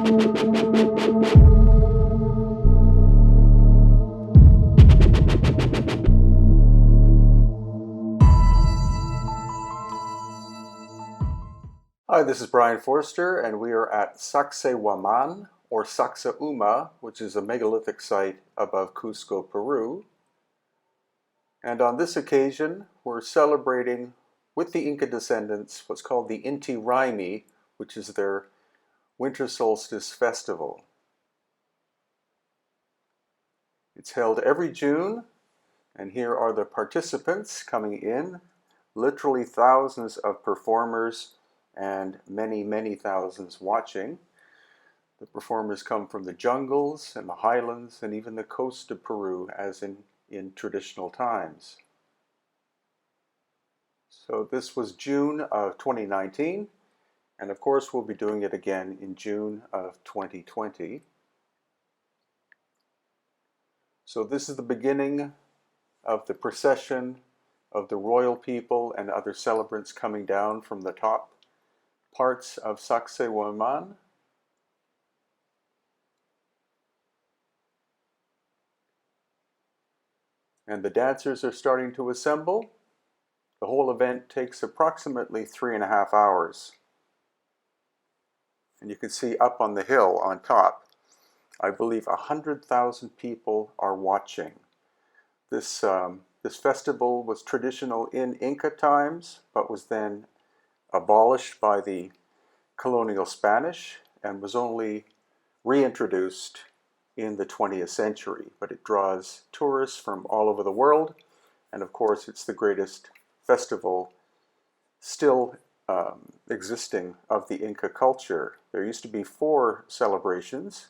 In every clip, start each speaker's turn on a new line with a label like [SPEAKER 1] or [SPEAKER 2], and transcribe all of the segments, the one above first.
[SPEAKER 1] Hi, this is Brian Forster, and we are at Sacsayhuaman, or Sacsayhuma, which is a megalithic site above Cusco, Peru. And on this occasion, we're celebrating with the Inca descendants what's called the Inti Raymi, which is their winter solstice festival. It's held every June, and here are the participants coming in, literally thousands of performers and many, many thousands watching. The performers come from the jungles and the highlands and even the coast of Peru, as in traditional times. So this was June of 2019, and of course we'll be doing it again in June of 2020. So this is the beginning of the procession of the royal people and other celebrants coming down from the top parts of Sacsayhuaman. And the dancers are starting to assemble. The whole event takes approximately 3.5 hours. And you can see up on the hill on top, I believe 100,000 people are watching. This festival was traditional in Inca times, but was then abolished by the colonial Spanish and was only reintroduced in the 20th century. But it draws tourists from all over the world, and of course it's the greatest festival still existing of the Inca culture. There used to be 4 celebrations,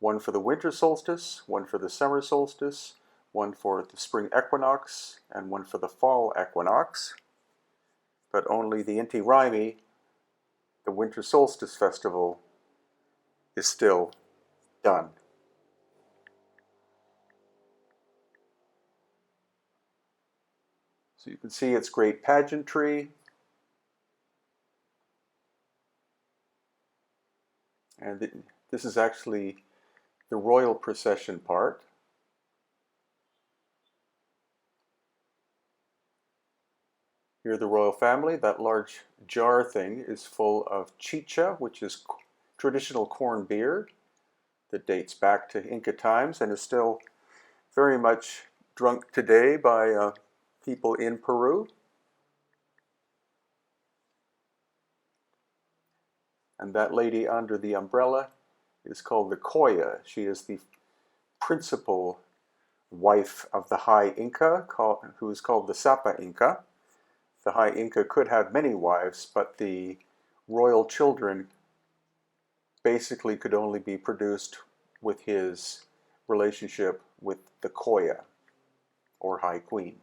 [SPEAKER 1] one for the winter solstice, one for the summer solstice, one for the spring equinox, and one for the fall equinox. But only the Inti Raymi, the winter solstice festival, is still done. So you can see its great pageantry. And this is actually the royal procession part. Here the royal family. That large jar thing is full of chicha, which is traditional corn beer that dates back to Inca times and is still very much drunk today by people in Peru. And that lady under the umbrella is called the Coya. She is the principal wife of the High Inca, who is called the Sapa Inca. The High Inca could have many wives, but the royal children basically could only be produced with his relationship with the Coya, or High Queen.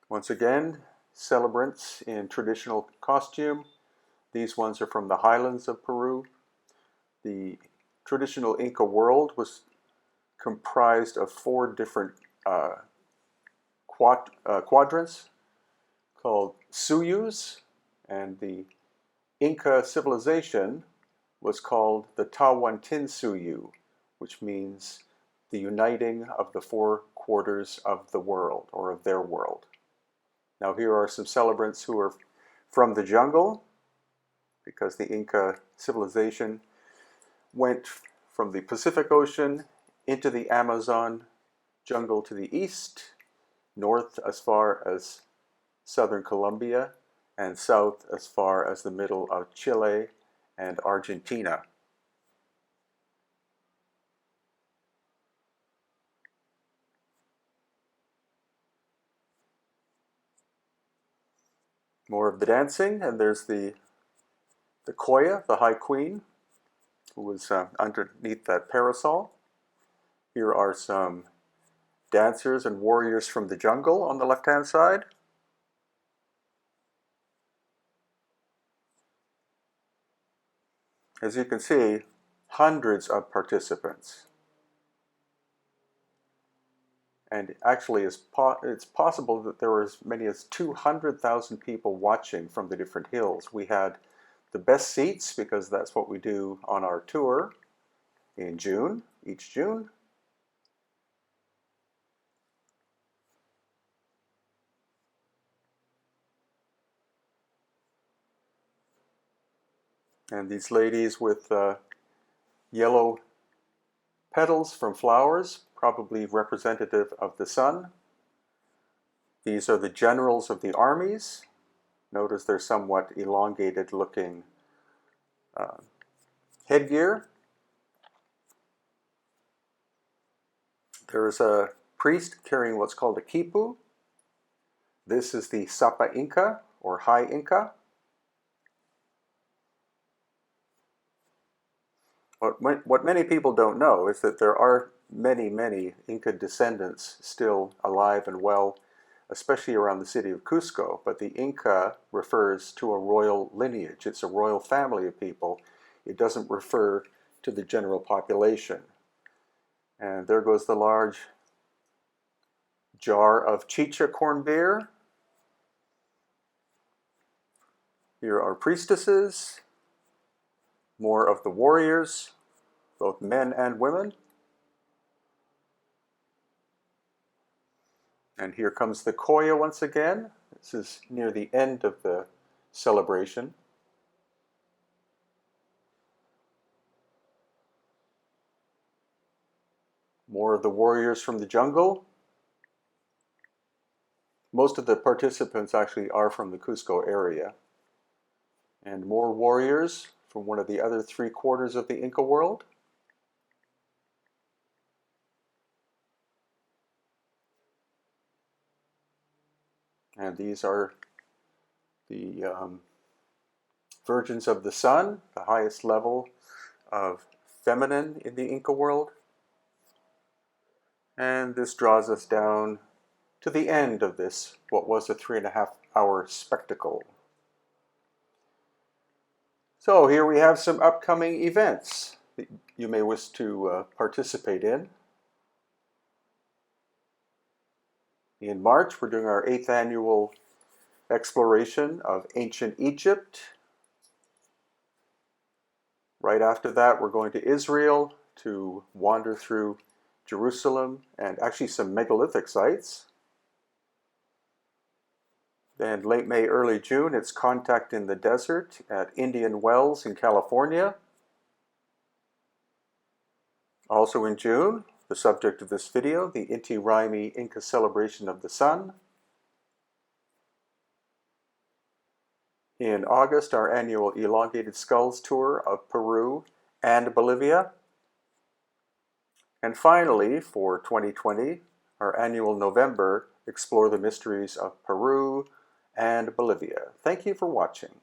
[SPEAKER 1] Once again, celebrants in traditional costume. These ones are from the highlands of Peru. The traditional Inca world was comprised of 4 different quadrants called suyus, and the Inca civilization was called the Tawantinsuyu, which means the uniting of the 4 quarters of the world, or of their world. Now here are some celebrants who are from the jungle, because the Inca civilization went from the Pacific Ocean into the Amazon jungle to the east, north as far as southern Colombia, and south as far as the middle of Chile and Argentina. More of the dancing, and there's the Coya, the High Queen, who was underneath that parasol. Here are some dancers and warriors from the jungle on the left-hand side. As you can see, hundreds of participants. And actually, it's possible that there were as many as 200,000 people watching from the different hills. We had the best seats because that's what we do on our tour in June, each June. And these ladies with yellow petals from flowers, probably representative of the sun. These are the generals of the armies. Notice their somewhat elongated looking headgear. There is a priest carrying what's called a quipu. This is the Sapa Inca, or High Inca. What many people don't know is that there are many, many Inca descendants still alive and well, especially around the city of Cusco. But the Inca refers to a royal lineage. It's a royal family of people. It doesn't refer to the general population. And there goes the large jar of chicha corn beer. Here are priestesses, more of the warriors, both men and women. And here comes the koya once again. This is near the end of the celebration. More of the warriors from the jungle. Most of the participants actually are from the Cusco area. And more warriors from one of the other 3/4 of the Inca world. And these are the virgins of the sun, the highest level of feminine in the Inca world. And this draws us down to the end of this, what was a 3.5-hour spectacle. So here we have some upcoming events that you may wish to participate in. In March, we're doing our 8th annual exploration of ancient Egypt. Right after that, we're going to Israel to wander through Jerusalem and actually some megalithic sites. Then late May, early June, it's Contact in the Desert at Indian Wells in California. Also in June, the subject of this video, the Inti Raymi Inca Celebration of the Sun. In August, our annual Elongated Skulls tour of Peru and Bolivia. And finally, for 2020, our annual November Explore the Mysteries of Peru and Bolivia. Thank you for watching.